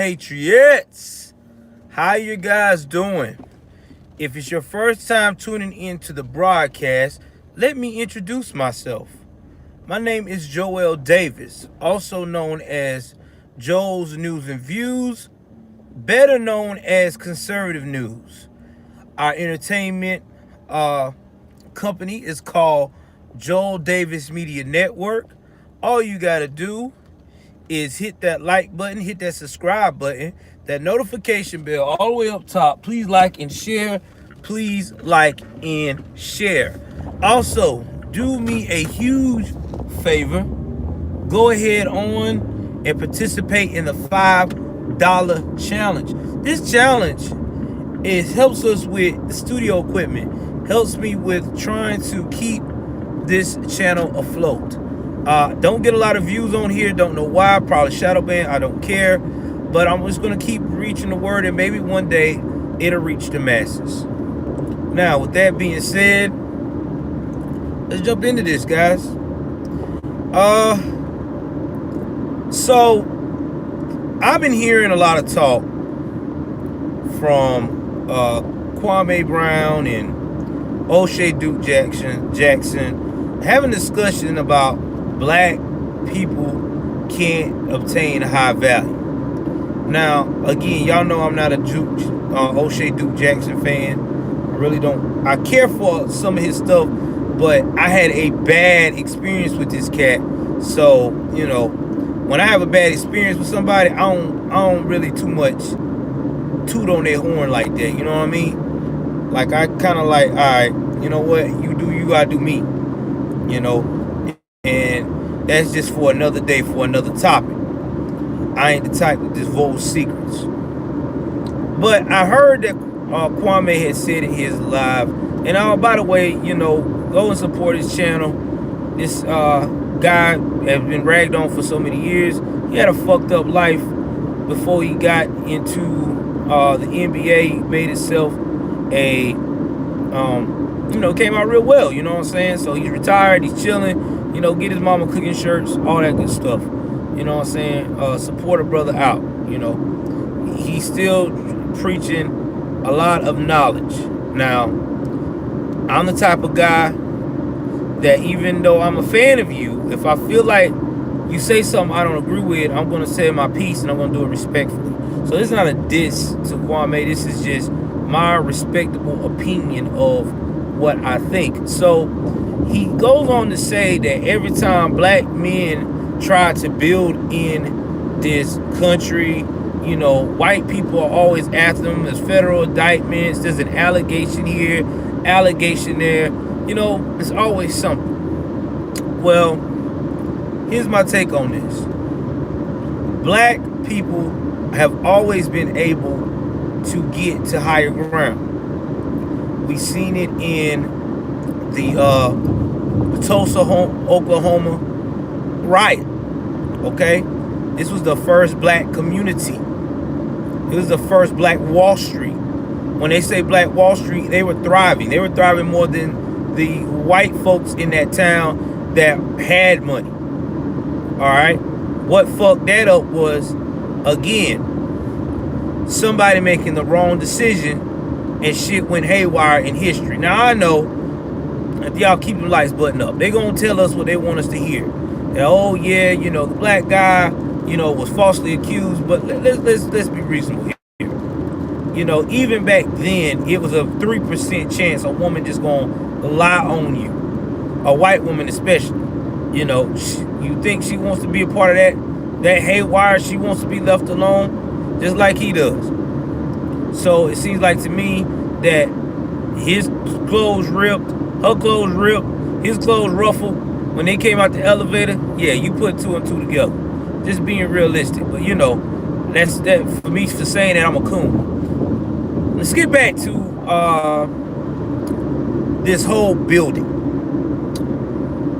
Patriots, how you guys doing? If it's your first time tuning into the broadcast, let me introduce myself. My name is Joel Davis, also known as Joel's News and Views, better known as Conservative News. Our entertainment company is called Joel Davis Media Network. All you gotta do is hit that like button, hit that subscribe button, that notification bell all the way up top. Please like and share. Please like and share. Also, do me a huge favor. Go ahead on and participate in the $5 challenge. This challenge helps us with the studio equipment, helps me with trying to keep this channel afloat. Don't get a lot of views on here. Don't know why. Probably shadow ban. I don't care. But I'm just going to keep reaching the word, and maybe one day it'll reach the masses. Now, with that being said, let's jump into this, guys. So I've been hearing a lot of talk from Kwame Brown and O'Shea Duke Jackson having a discussion about black people can't obtain high value. Now, again, y'all know I'm not a O'Shea Duke Jackson fan. I really don't. I care for some of his stuff, but I had a bad experience with this cat. So, when I have a bad experience with somebody, I don't really too much toot on their horn like that. You know what I mean? Like, I kind of like, all right, you know what? You do you, I do me. And that's just for another day, for another topic. I ain't the type to divulge secrets. But I heard that Kwame had said in his live, and by the way, go and support his channel. This guy has been ragged on for so many years. He had a fucked up life before he got into the NBA. He made himself came out real well, you know what I'm saying? So he's retired, he's chilling, get his mama cooking shirts, all that good stuff. You know what I'm saying? Support a brother out, He's still preaching a lot of knowledge. Now, I'm the type of guy that even though I'm a fan of you, if I feel like you say something I don't agree with, I'm going to say my piece and I'm going to do it respectfully. So this is not a diss to Kwame. This is just my respectable opinion of what I think. So he goes on to say that every time black men try to build in this country, white people are always after them. There's federal indictments. There's an allegation here, allegation there. It's always something. Well, here's my take on this. Black people have always been able to get to higher ground. We've seen it in the Tulsa, Oklahoma riot. Okay? This was the first black community. It was the first black Wall Street. When they say black Wall Street, they were thriving. They were thriving more than the white folks in that town that had money. All right? What fucked that up was, again, somebody making the wrong decision and shit went haywire in history. Now, I know if y'all keep the lights button up, they gonna tell us what they want us to hear. That, oh yeah, the black guy, was falsely accused, but let's be reasonable here. Even back then, it was a 3% chance a woman just gonna lie on you, a white woman especially. You think she wants to be a part of that haywire? She wants to be left alone, just like he does. So it seems like to me that his clothes ripped, her clothes ripped, his clothes ruffled when they came out the elevator. Yeah, you put two and two together. Just being realistic. But that's that for me for saying that I'm a coon. Let's get back to this whole building.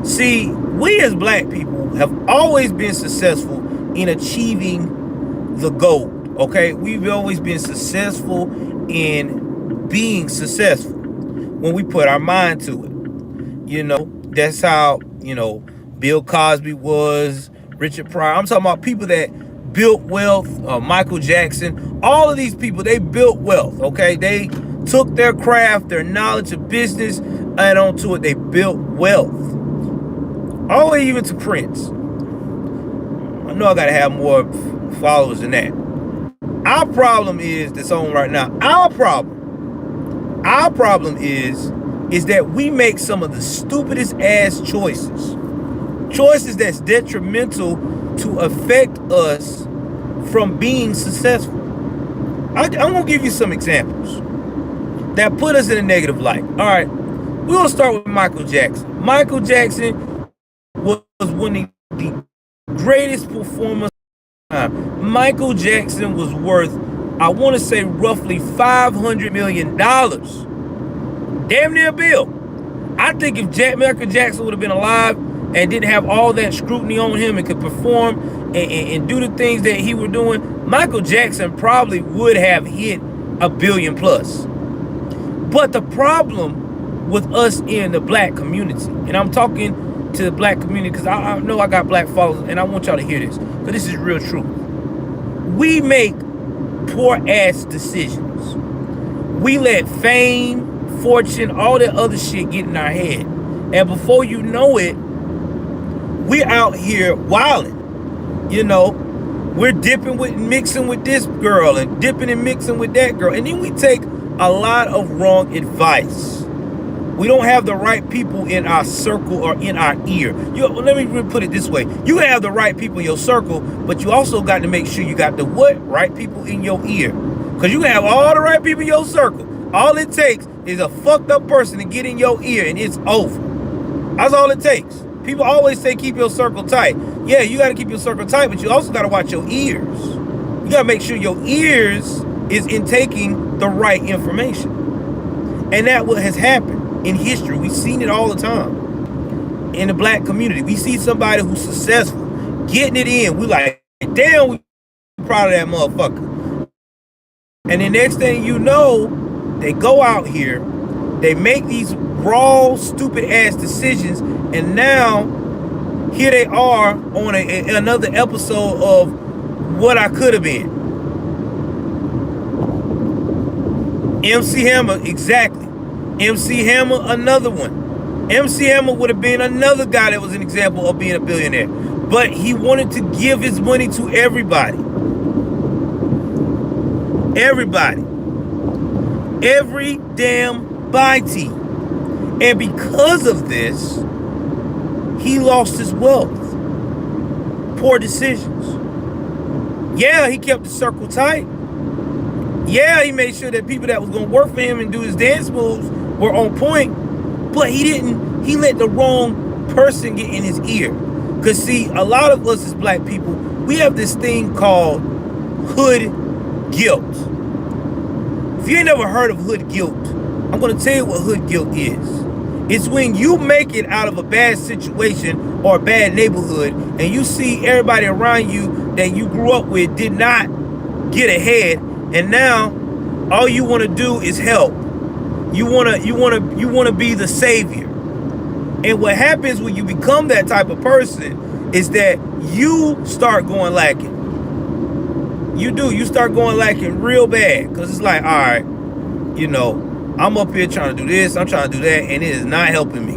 See, we as black people have always been successful in achieving the goal. Okay, we've always been successful in being successful when we put our mind to it. That's how Bill Cosby was, Richard Pryor. I'm talking about people that built wealth. Michael Jackson, all of these people, they built wealth, okay? They took their craft, their knowledge of business, and onto it, they built wealth. All the way even to Prince. I know I gotta have more followers than that. Our problem is that's on right now. Our problem is that we make some of the stupidest ass choices. Choices that's detrimental to affect us from being successful. I'm gonna give you some examples that put us in a negative light. All right, we're gonna start with Michael Jackson. Michael Jackson was one of the greatest performers. Michael Jackson was worth, I want to say, roughly $500 million. Damn near a bill. I think if Michael Jackson would have been alive and didn't have all that scrutiny on him and could perform and do the things that he was doing, Michael Jackson probably would have hit $1 billion plus. But the problem with us in the black community, and I'm talking to the black community because I know I got black followers and I want y'all to hear this because this is real truth. We make poor ass decisions. We let fame, fortune, all that other shit get in our head. And before you know it, we're out here wilding. You know, we're mixing with this girl and dipping and mixing with that girl. And then we take a lot of wrong advice. We don't have the right people in our circle or in our ear. Let me put it this way. You have the right people in your circle, but you also got to make sure you got the right people in your ear. Because you can have all the right people in your circle. All it takes is a fucked up person to get in your ear and it's over. That's all it takes. People always say keep your circle tight. Yeah, you got to keep your circle tight, but you also got to watch your ears. You got to make sure your ears is intaking the right information. And that's what has happened in history. We've seen it all the time. In the black community, we see somebody who's successful, getting it in. We like, damn, we proud of that motherfucker. And the next thing you know, they go out here, they make these raw, stupid ass decisions, and now here they are on another episode of What I Could Have Been. MC Hammer, exactly. MC Hammer, another one. MC Hammer would have been another guy that was an example of being a billionaire. But he wanted to give his money to everybody. Everybody. Every damn bitey. And because of this, he lost his wealth. Poor decisions. Yeah, he kept the circle tight. Yeah, he made sure that people that was going to work for him and do his dance moves were on point. But he let the wrong person get in his ear. Because see, a lot of us as black people, we have this thing called hood guilt. If you ain't never heard of hood guilt, I'm going to tell you what hood guilt is. It's when you make it out of a bad situation or a bad neighborhood and you see everybody around you that you grew up with did not get ahead, and now all you want to do is help. You want to be the savior. And what happens when you become that type of person is that you start going lacking. You start going lacking real bad, because it's like, all right, you know, I'm up here trying to do this, I'm trying to do that, and it is not helping me.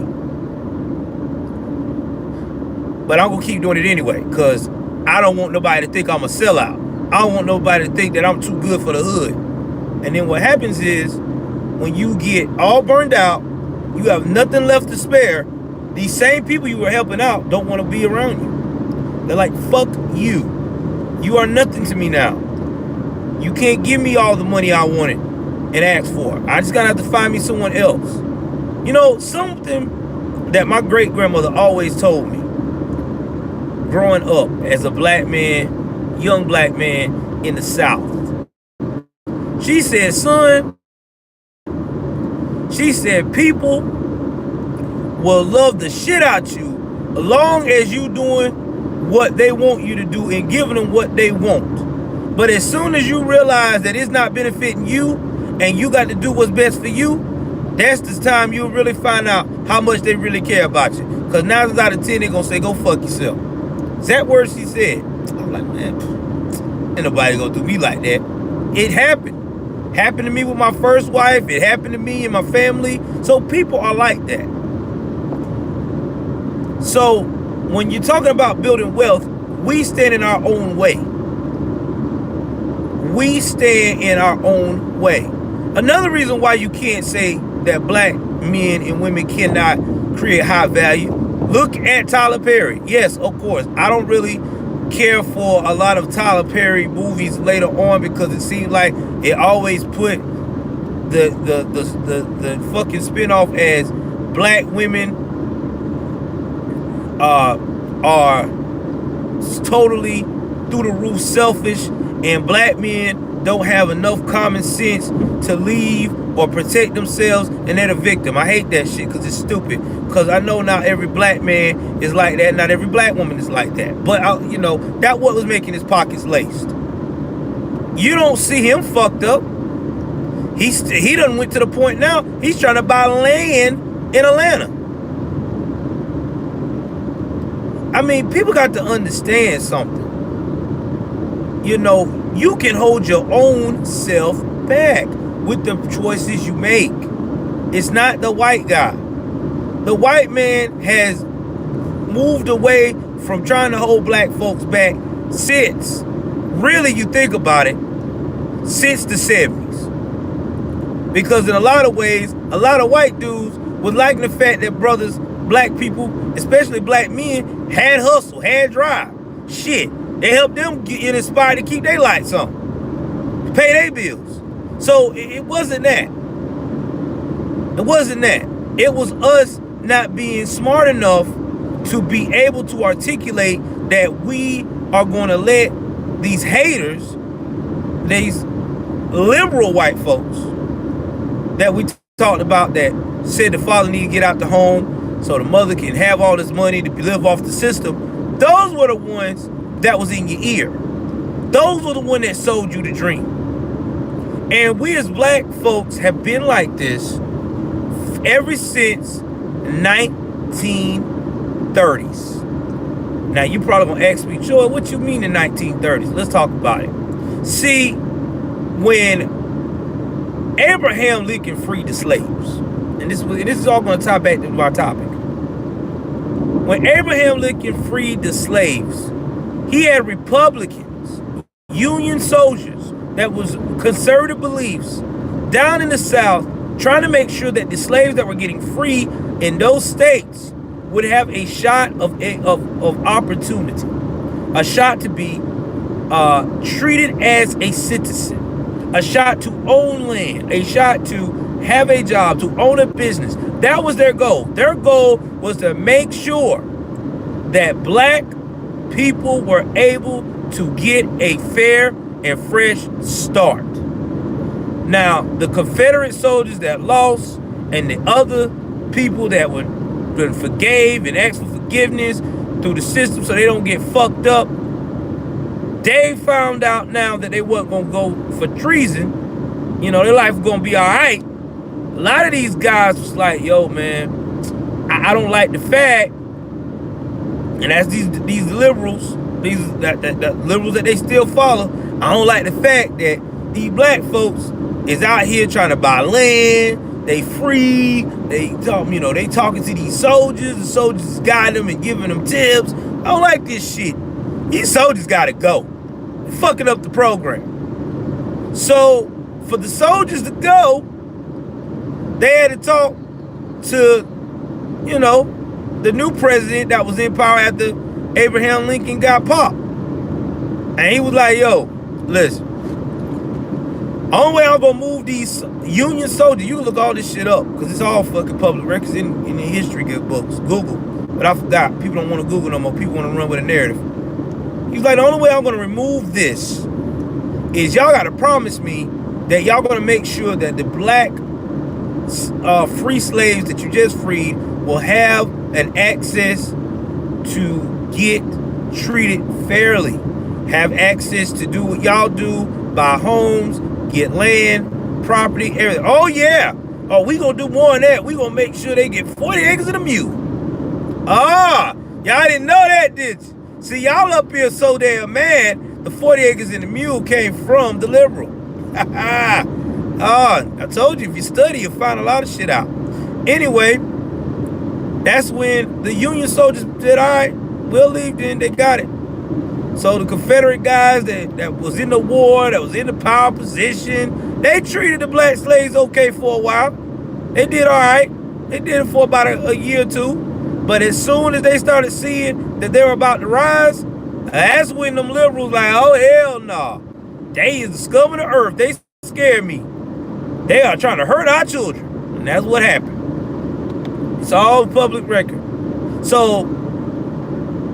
But I'm gonna keep doing it anyway, because I don't want nobody to think I'm a sellout. I don't want nobody to think that I'm too good for the hood. And then what happens is, when you get all burned out, you have nothing left to spare, these same people you were helping out don't want to be around you. They're like, fuck you. You are nothing to me now. You can't give me all the money I wanted and asked for. I just gotta have to find me someone else. You know, something that my great-grandmother always told me growing up as a black man, young black man in the South. She said, son, she said, people will love the shit out you as long as you doing what they want you to do and giving them what they want. But as soon as you realize that it's not benefiting you and you got to do what's best for you, that's the time you'll really find out how much they really care about you. Because 9 out of 10, they're going to say, go fuck yourself. Is that word she said? I'm like, man, Ain't nobody gonna do me like that. It happened. Happened to me with my first wife. It happened to me and my family. So people are like that. So when you're talking about building wealth, we stand in our own way. We stand in our own way. Another reason why you can't say that black men and women cannot create high value. Look at Tyler Perry. Yes, of course. I don't really care for a lot of Tyler Perry movies later on because it seems like it always put the fucking spinoff as black women are totally through the roof selfish and black men don't have enough common sense to leave or protect themselves and they're the victim. I hate that shit because it's stupid. Because I know not every black man is like that. Not every black woman is like that. But, that what was making his pockets laced. You don't see him fucked up. He done went to the point now, he's trying to buy land in Atlanta. I mean, people got to understand something. You can hold your own self back with the choices you make. It's not the white guy. The white man has moved away from trying to hold black folks back since, really you think about it, since the 70s. Because in a lot of ways, a lot of white dudes was liking the fact that brothers, black people, especially black men, had hustle, had drive. Shit, they helped them get inspired to keep their lights on, to pay their bills. So it wasn't that. It wasn't that. It was us not being smart enough to be able to articulate that we are going to let these haters, these liberal white folks that we talked about that said the father need to get out the home so the mother can have all this money to live off the system. Those were the ones that was in your ear. Those were the ones that sold you the dream. And we as black folks have been like this ever since 1930s. Now you probably gonna ask me, Joy, what you mean the 1930s? Let's talk about it. See, when Abraham Lincoln freed the slaves, and this is all gonna tie back to my topic. When Abraham Lincoln freed the slaves, he had Republicans, Union soldiers that was conservative beliefs down in the South trying to make sure that the slaves that were getting free in those states would have a shot of opportunity, a shot to be treated as a citizen, a shot to own land, a shot to have a job, to own a business. That was their goal. Their goal was to make sure that black people were able to get a fair and fresh start. Now, the Confederate soldiers that lost and the other people that were forgave and asked for forgiveness through the system so they don't get fucked up, they found out now that they wasn't going to go for treason. Their life was going to be all right. A lot of these guys was like, yo, man, I don't like the fact, and as these liberals, that liberals that they still follow, I don't like the fact that these black folks is out here trying to buy land. They free. They talking to these soldiers. The soldiers is guiding them and giving them tips. I don't like this shit. These soldiers gotta go. They're fucking up the program. So for the soldiers to go, they had to talk to, the new president that was in power after Abraham Lincoln got popped. And he was like, yo, listen, only way I'm gonna move these Union soldiers, you can look all this shit up, because it's all fucking public records in the history books. Google. But I forgot. People don't want to Google no more. People want to run with a narrative. He's like, the only way I'm gonna remove this is y'all gotta promise me that y'all gonna make sure that the black free slaves that you just freed will have an access to get treated fairly, have access to do what y'all do, buy homes, get land, property, everything. Oh yeah. Oh, we gonna do more than that. We gonna make sure they get 40 acres of the mule. Y'all didn't know that, did you? See, y'all up here so damn mad the 40 acres and the mule came from the liberal. I told you, if you study, you'll find a lot of shit out. Anyway, that's when the Union soldiers said, all right, we'll leave then, they got it. So the Confederate guys that was in the war, that was in the power position, they treated the black slaves okay for a while. They did all right. They did it for about a year or two. But as soon as they started seeing that they were about to rise, that's when them liberals like, oh, hell no. Nah. They is the scum of the earth. They scared me. They are trying to hurt our children. And that's what happened. It's all public record. So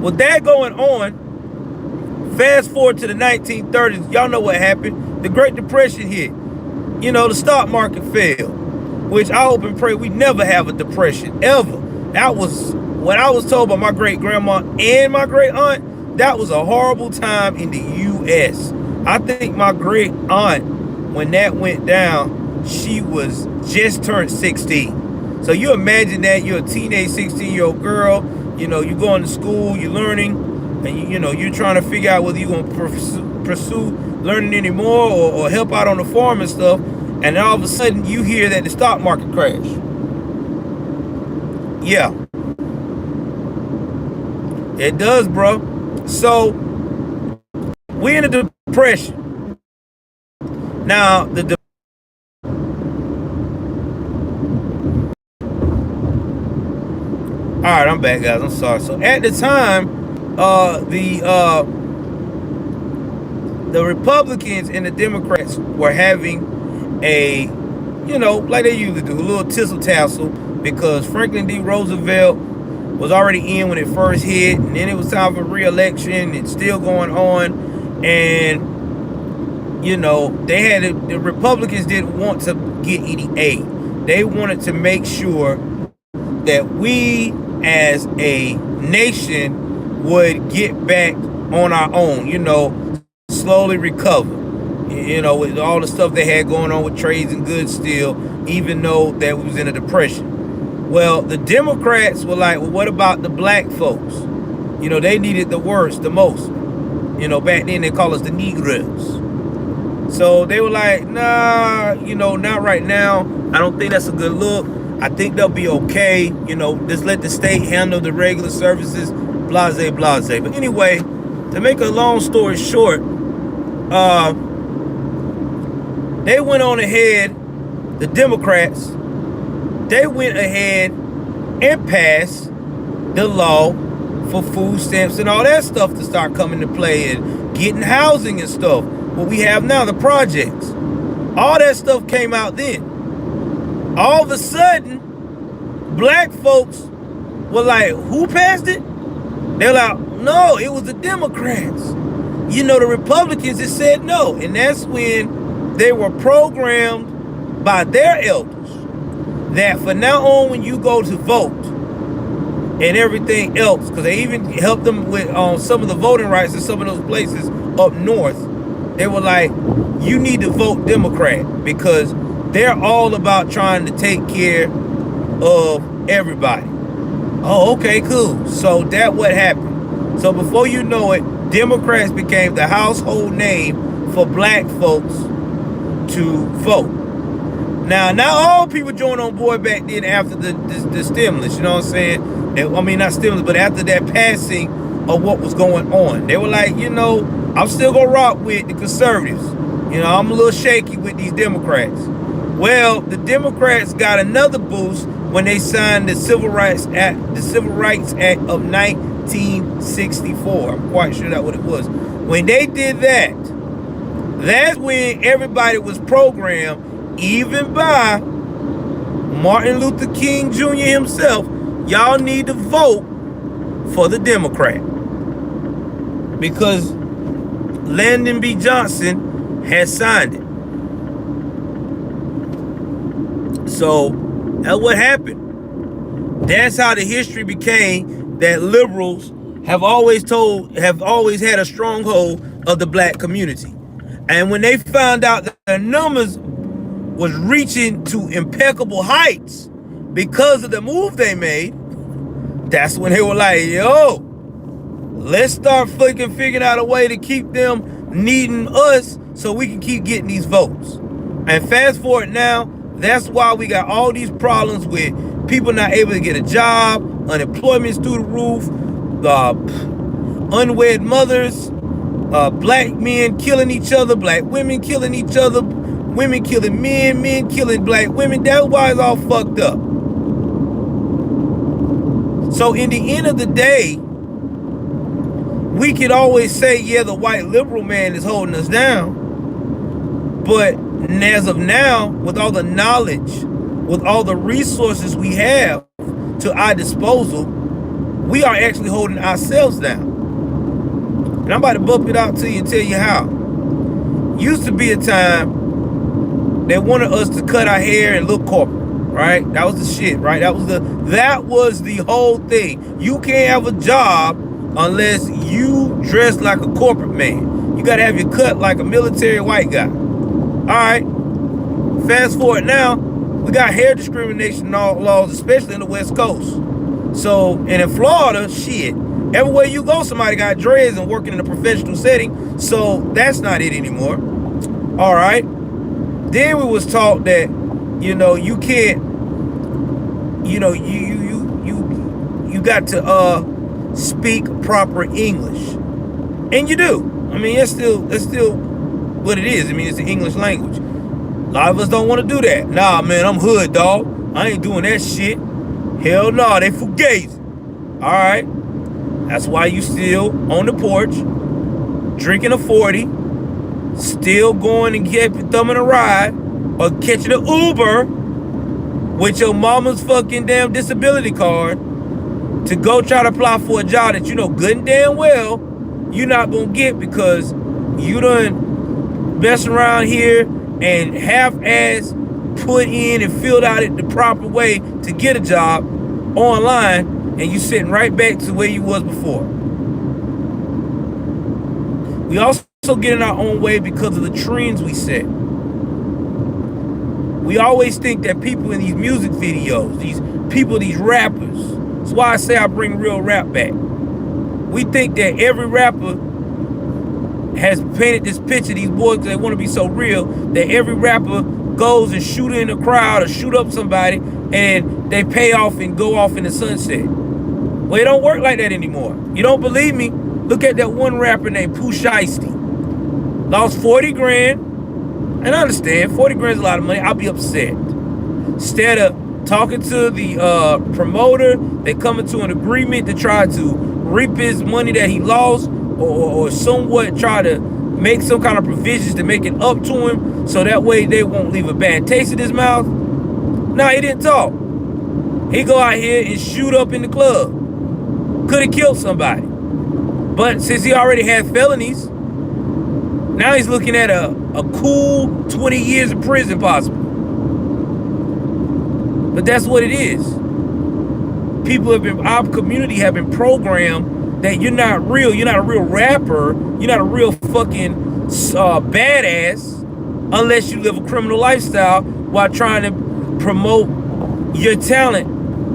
with that going on, fast forward to the 1930s, y'all know what happened. The Great Depression hit. You know, the stock market fell, which I hope and pray we never have a depression, ever. That was what I was told by my great-grandma and my great-aunt. That was a horrible time in the U.S. I think my great-aunt, when that went down, she was just turned 16. So you imagine that you're a teenage 16-year-old girl, you know, you're going to school, you're learning, and you know, you're trying to figure out whether you're going to pursue learning anymore or help out on the farm and stuff. And then all of a sudden you hear that the stock market crashed. Yeah. It does, bro. So we're in a depression. Now, all right, I'm back, guys. I'm sorry. So at the time, the Republicans and the Democrats were having a, you know, like they usually do, a little tissel tassel, because Franklin D. Roosevelt was already in when it first hit, and then it was time for re-election. It's still going on, and you know, they had the Republicans didn't want to get any aid. They wanted to make sure that we as a nation would get back on our own, you know, slowly recover, you know, with all the stuff they had going on with trades and goods still, even though that we was in a depression. Well, the Democrats were like, well, what about the black folks? You know, they needed the worst, the most. You know, back then they call us the Negroes. So they were like, nah, you know, not right now. I don't think that's a good look. I think they'll be okay. You know, just let the state handle the regular services, blase, blase. But anyway, to make a long story short, they went on ahead, the Democrats, they went ahead and passed the law for food stamps and all that stuff to start coming to play, and getting housing and stuff. What we have now, the projects, all that stuff came out then. All of a sudden, black folks were like, who passed it? They're like, no, it was the Democrats. You know, the Republicans that said no. And that's when they were programmed by their elders that from now on, when you go to vote and everything else, because they even helped them with some of the voting rights in some of those places up north, they were like, you need to vote Democrat, because they're all about trying to take care of everybody. Oh, okay, cool. So that what happened. So before you know it, Democrats became the household name for black folks to vote. Now, not all people joined on board back then after the stimulus, you know what I'm saying? I mean, not stimulus, but after that passing of what was going on. They were like, you know, I'm still gonna rock with the conservatives. You know, I'm a little shaky with these Democrats. Well, the Democrats got another boost when they signed the Civil Rights Act of 1964. I'm quite sure that's what it was. When they did that, that's when everybody was programmed, even by Martin Luther King Jr. himself. Y'all need to vote for the Democrat, because Lyndon B. Johnson has signed it. So that's what happened. That's how the history became that liberals have always had a stronghold of the black community. And when they found out that their numbers was reaching to impeccable heights because of the move they made, that's when they were like, yo, let's start fucking figuring out a way to keep them needing us so we can keep getting these votes. And fast forward now, that's why we got all these problems with people not able to get a job, unemployment's through the roof, unwed mothers, black men killing each other, black women killing each other, women killing men, men killing black women. That's why it's all fucked up. So in the end of the day, we could always say, yeah, the white liberal man is holding us down. But as of now, with all the knowledge, with all the resources we have to our disposal, we are actually holding ourselves down. And I'm about to bump it out to you and tell you how. Used to be a time they wanted us to cut our hair and look corporate, right? That was the shit, right? That was the whole thing. You can't have a job unless you dress like a corporate man. You gotta have your cut like a military white guy. All right. Fast forward now, we got hair discrimination laws, especially in the West Coast. So, and in Florida, shit, everywhere you go, somebody got dreads and working in a professional setting. So that's not it anymore. All right. Then we was taught that, you know, you can't, you know, you got to speak proper English, and you do. I mean, that's still what it is. I mean, it's the English language. A lot of us don't want to do that. Nah, man, I'm hood, dog. I ain't doing that shit. Hell no, they fugazi. All right. That's why you still on the porch, drinking a 40, still going and thumbing a ride, or catching an Uber with your mama's fucking damn disability card to go try to apply for a job that you know good and damn well you're not gonna get because you done mess around here and half-ass put in and filled out it the proper way to get a job online, and you sitting right back to where you was before. We also get in our own way because of the trends we set. We always think that people in these music videos, these people, these rappers, that's why I say I bring real rap back. We think that every rapper has painted this picture, these boys, because they want to be so real, that every rapper goes and shoot in the crowd or shoot up somebody and they pay off and go off in the sunset. Well, it don't work like that anymore. You don't believe me? Look at that one rapper named Pooh Shiesty. Lost 40 grand. And I understand, 40 grand is a lot of money. I'll be upset. Instead of talking to the promoter, they come into an agreement to try to reap his money that he lost, or somewhat try to make some kind of provisions to make it up to him so that way they won't leave a bad taste in his mouth. No, he didn't talk. He go out here and shoot up in the club. Could have killed somebody. But since he already had felonies, now he's looking at a cool 20 years in prison possible. But that's what it is. People have been, our community have been programmed that you're not real. You're not a real rapper. You're not a real fucking badass unless you live a criminal lifestyle while trying to promote your talent,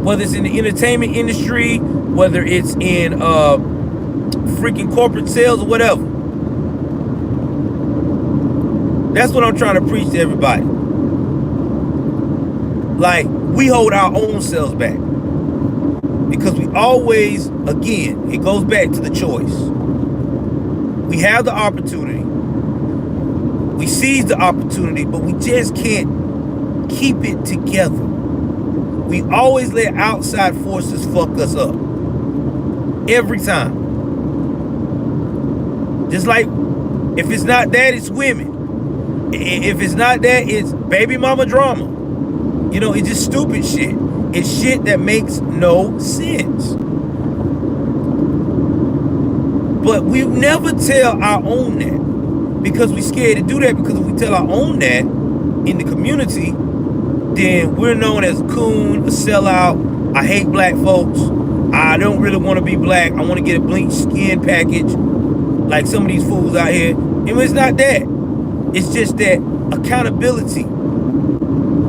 whether it's in the entertainment industry, whether it's in freaking corporate sales or whatever. That's what I'm trying to preach to everybody. Like, we hold our own selves back. Because we always, again, it goes back to the choice. We have the opportunity. We seize the opportunity, but we just can't keep it together. We always let outside forces fuck us up. Every time. Just like, if it's not that, it's women. If it's not that, it's baby mama drama. You know, it's just stupid shit. It's shit that makes no sense. But we never tell our own that. Because we're scared to do that, because if we tell our own that in the community, then we're known as a coon, a sellout. I hate black folks. I don't really want to be black. I want to get a bleached skin package like some of these fools out here. And it's not that. It's just that accountability.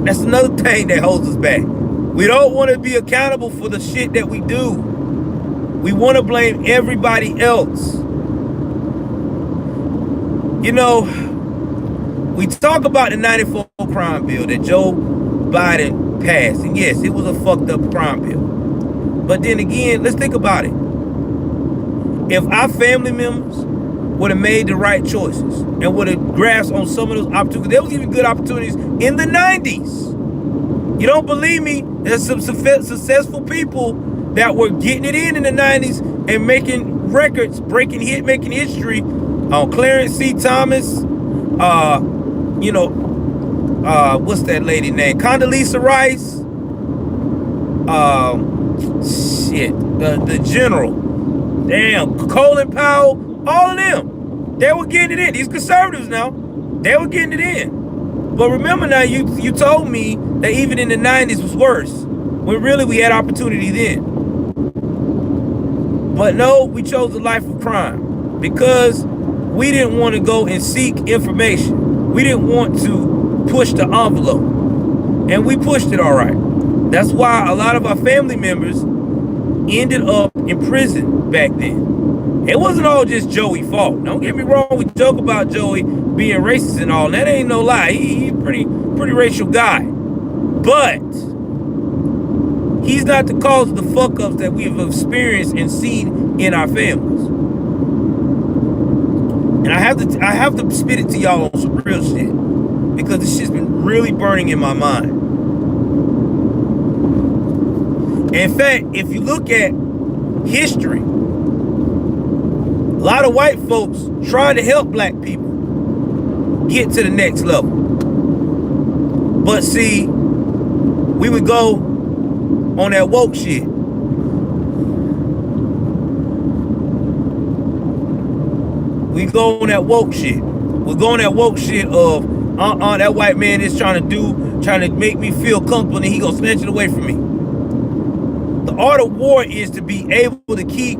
That's another thing that holds us back. We don't want to be accountable for the shit that we do. We want to blame everybody else. You know, we talk about the 94 crime bill that Joe Biden passed. And yes, it was a fucked up crime bill. But then again, let's think about it. If our family members would have made the right choices and would have grasped on some of those opportunities, there was even good opportunities in the 90s. You don't believe me? There's some successful people that were getting it in the 90s and making records, making history. Clarence C. Thomas, what's that lady name? Condoleezza Rice, the general, damn, Colin Powell, all of them, they were getting it in. These conservatives now, they were getting it in. But remember now, you told me that even in the 90s was worse, when really we had opportunity then. But no, we chose a life of crime because we didn't want to go and seek information. We didn't want to push the envelope. And we pushed it all right. That's why a lot of our family members ended up in prison back then. It wasn't all just Joey's fault. Don't get me wrong, we joke about Joey being racist and all. That ain't no lie. He's a pretty racial guy. But he's not the cause of the fuck ups that we have experienced and seen in our families. And I have to spit it to y'all on some real shit, because this shit's been really burning in my mind. In fact, if you look at history, a lot of white folks tried to help black people get to the next level. But see, we would go on that woke shit. We go on that woke shit. We go on that woke shit of, that white man is trying to make me feel comfortable and he gonna snatch it away from me. The art of war is to be able to keep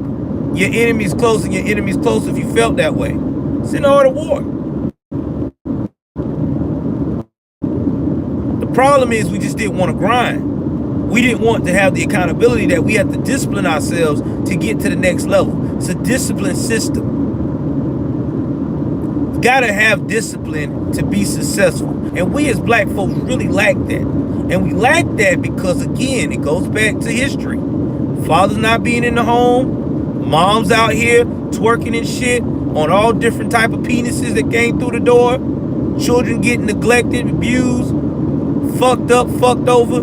your enemies close and your enemies close if you felt that way. It's in the art of war. The problem is we just didn't want to grind. We didn't want to have the accountability that we have to discipline ourselves to get to the next level. It's a discipline system. You gotta have discipline to be successful. And we as black folks really lack that. And we lack that because, again, it goes back to history. Fathers not being in the home, moms out here twerking and shit on all different type of penises that came through the door, children getting neglected, abused, fucked up, fucked over.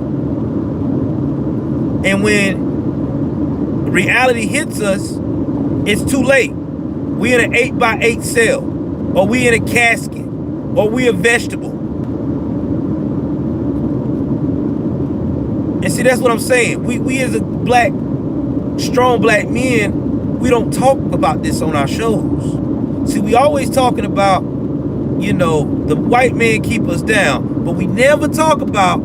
And when reality hits us, it's too late. We in an 8x8 cell, or we in a casket, or we a vegetable. And see, that's what I'm saying. We as a strong black men, we don't talk about this on our shows. See, we always talking about, the white man keep us down, but we never talk about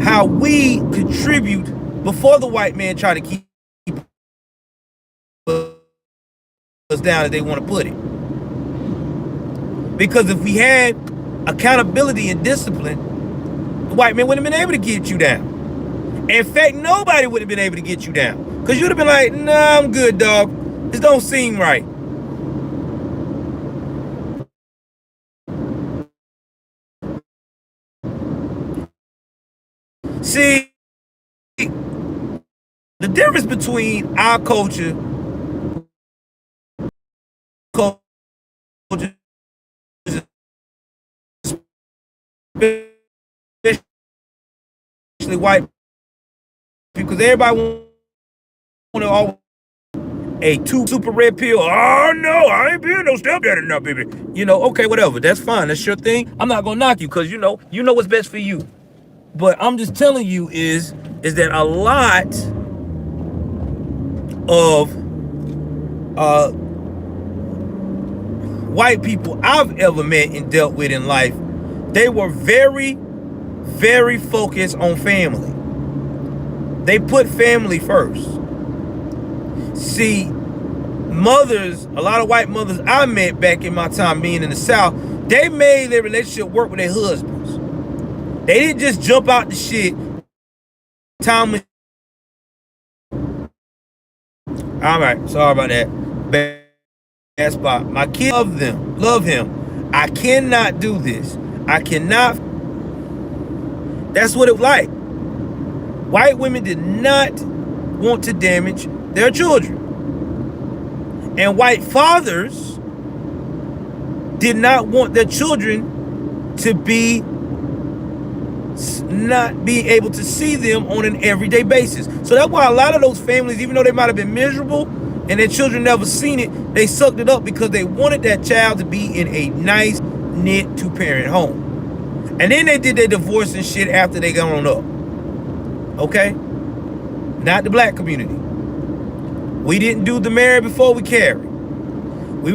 how we contribute before the white man try to keep us down as they want to put it. Because if we had accountability and discipline, the white man wouldn't have been able to get you down. In fact, nobody would have been able to get you down. Because you'd have been like, nah, I'm good, dog. This don't seem right. See, the difference between our culture, especially white, because everybody want to always a super red pill. Oh no, I ain't being no stepdaddy now, baby. Okay, whatever. That's fine. That's your thing. I'm not gonna knock you because you know what's best for you. But I'm just telling you is that a lot of white people I've ever met and dealt with in life, they were very, very focused on family. They put family first. See, mothers, a lot of white mothers I met back in my time being in the South, they made their relationship work with their husbands. They didn't just jump out the shit. All right, sorry about that. Bad spot. My kids love him. I cannot do this. I cannot. That's what it was like. White women did not want to damage their children. And white fathers did not want their children to not be able to see them on an everyday basis. So that's why a lot of those families, even though they might have been miserable and their children never seen it, they sucked it up because they wanted that child to be in a nice, knit, two-parent home. And then they did their divorce and shit after they got on up. Okay? Not the black community. We didn't do the marry before we carry. We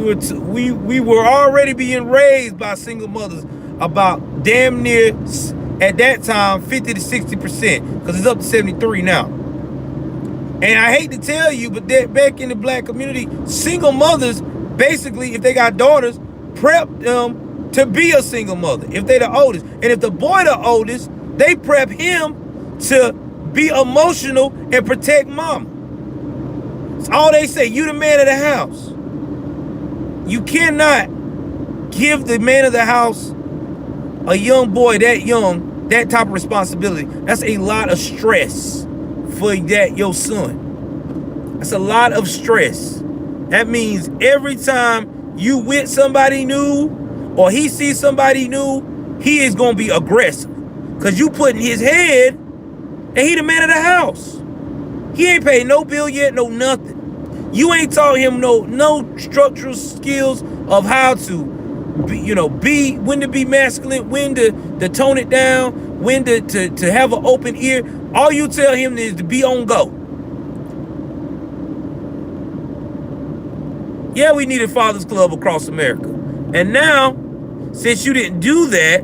were already being raised by single mothers about damn near, at that time, 50 to 60%, because it's up to 73 now. And I hate to tell you, but back in the black community, single mothers, basically, if they got daughters, prep them to be a single mother, if they the oldest. And if the boy the oldest, they prep him to be emotional and protect mama. It's all they say. You the man of the house. You cannot give the man of the house, a young boy that young, that type of responsibility. That's a lot of stress for your son. That's a lot of stress. That means every time you with somebody new or he sees somebody new, he is going to be aggressive. Because you put in his head and he the man of the house. He ain't paid no bill yet, no nothing. You ain't taught him no structural skills of how to be, when to be masculine, when to tone it down, when to have an open ear. All you tell him is to be on go. Yeah, we needed Fathers Club across America. And now, since you didn't do that,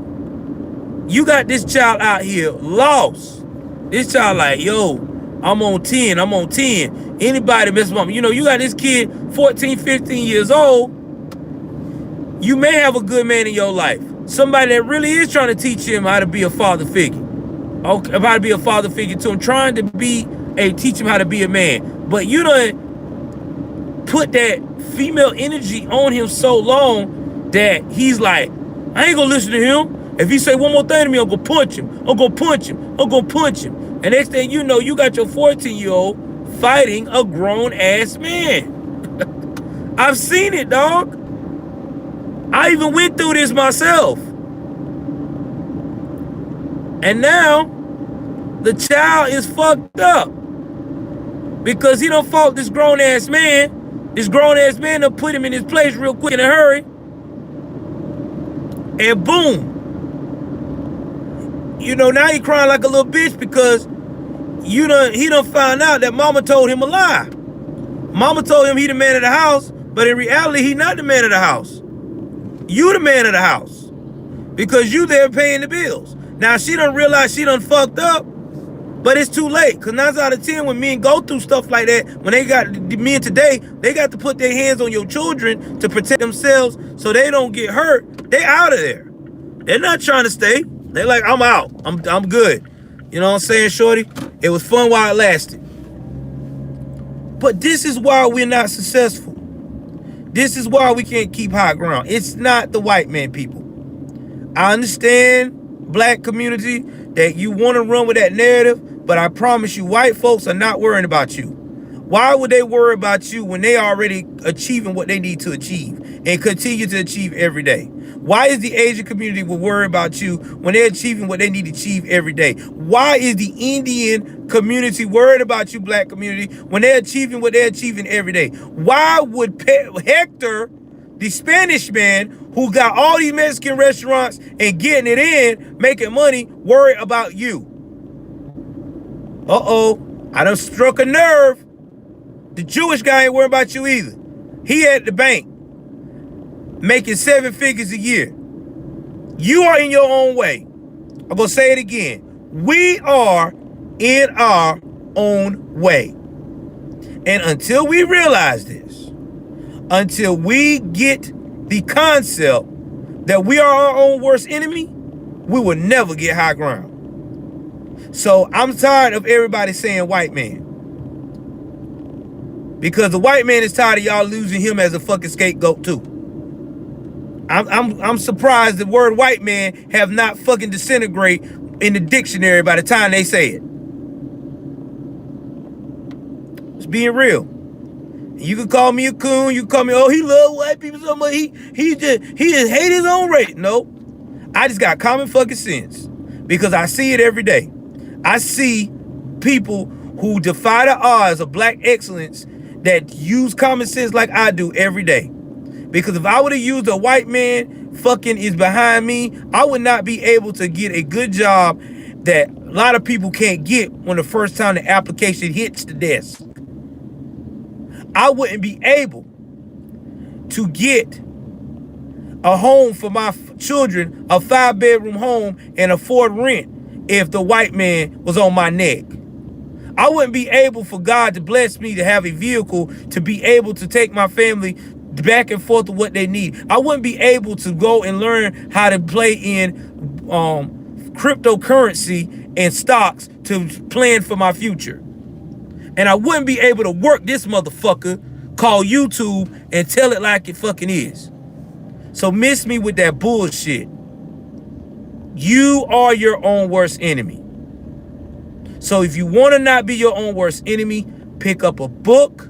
you got this child out here lost. This child like, yo, I'm on 10. Anybody mess with me. You got this kid, 14, 15 years old. You may have a good man in your life. Somebody that really is trying to teach him how to be a father figure. Okay, how to be a father figure to him. Trying to teach him how to be a man. But you done put that female energy on him so long that he's like, I ain't gonna listen to him. If he say one more thing to me, I'm gonna punch him. I'm gonna punch him. And next thing you know, you got your 14-year-old fighting a grown-ass man. I've seen it, dog. I even went through this myself. And now, the child is fucked up. Because he done fought this grown-ass man. This grown-ass man done put him in his place real quick in a hurry. And boom. Now he crying like a little bitch because he done found out that mama told him a lie. Mama told him he the man of the house, but in reality, he not the man of the house. You the man of the house. Because you there paying the bills. Now, she done realize she done fucked up, but it's too late. Because 9 out of 10, when men go through stuff like that, when they got men today, they got to put their hands on your children to protect themselves so they don't get hurt. They out of there. They're not trying to stay. They're like, I'm out. I'm good. You know what I'm saying, shorty? It was fun while it lasted. But this is why we're not successful. This is why we can't keep high ground. It's not the white man, people. I understand, black community, that you want to run with that narrative, but I promise you, white folks are not worrying about you. Why would they worry about you when they already achieving what they need to achieve and continue to achieve every day? Why is the Asian community will worry about you when they're achieving what they need to achieve every day? Why is the Indian community worried about you, black community, when they're achieving what they're achieving every day? Why would Hector, the Spanish man who got all these Mexican restaurants and getting it in, making money, worry about you? Uh-oh, I done struck a nerve. The Jewish guy ain't worried about you either. He at the bank, making 7 figures a year. You are in your own way. I'm going to say it again. We are in our own way. And until we realize this, until we get the concept that we are our own worst enemy, we will never get high ground. So I'm tired of everybody saying white man. Because the white man is tired of y'all losing him as a fucking scapegoat too. I'm surprised the word white man have not fucking disintegrate in the dictionary by the time they say it. It's being real. You can call me a coon. You can call me, oh, he love white people so much. He just hate his own race. No, I just got common fucking sense because I see it every day. I see people who defy the odds of black excellence that use common sense like I do every day. Because if I would have used a white man fucking is behind me, I would not be able to get a good job that a lot of people can't get when the first time the application hits the desk. I wouldn't be able to get a home for my children, a 5-bedroom home, and afford rent if the white man was on my neck. I wouldn't be able for God to bless me to have a vehicle to be able to take my family back and forth to what they need. I wouldn't be able to go and learn how to play in cryptocurrency and stocks to plan for my future. And I wouldn't be able to work this motherfucker called YouTube and tell it like it fucking is. So miss me with that bullshit. You are your own worst enemy. So if you want to not be your own worst enemy, pick up a book,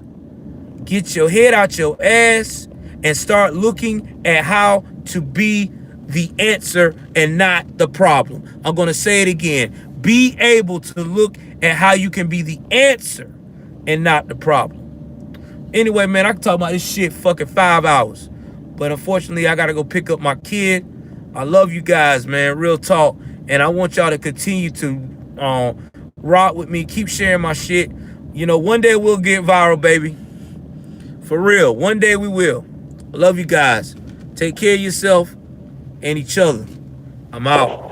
get your head out your ass, and start looking at how to be the answer and not the problem. I'm going to say it again. Be able to look at how you can be the answer and not the problem. Anyway, man, I can talk about this shit fucking 5 hours. But unfortunately, I got to go pick up my kid. I love you guys, man. Real talk. And I want y'all to continue to rock with me. Keep sharing my shit. You know, one day we'll get viral, baby. For real. One day we will. I love you guys. Take care of yourself and each other. I'm out.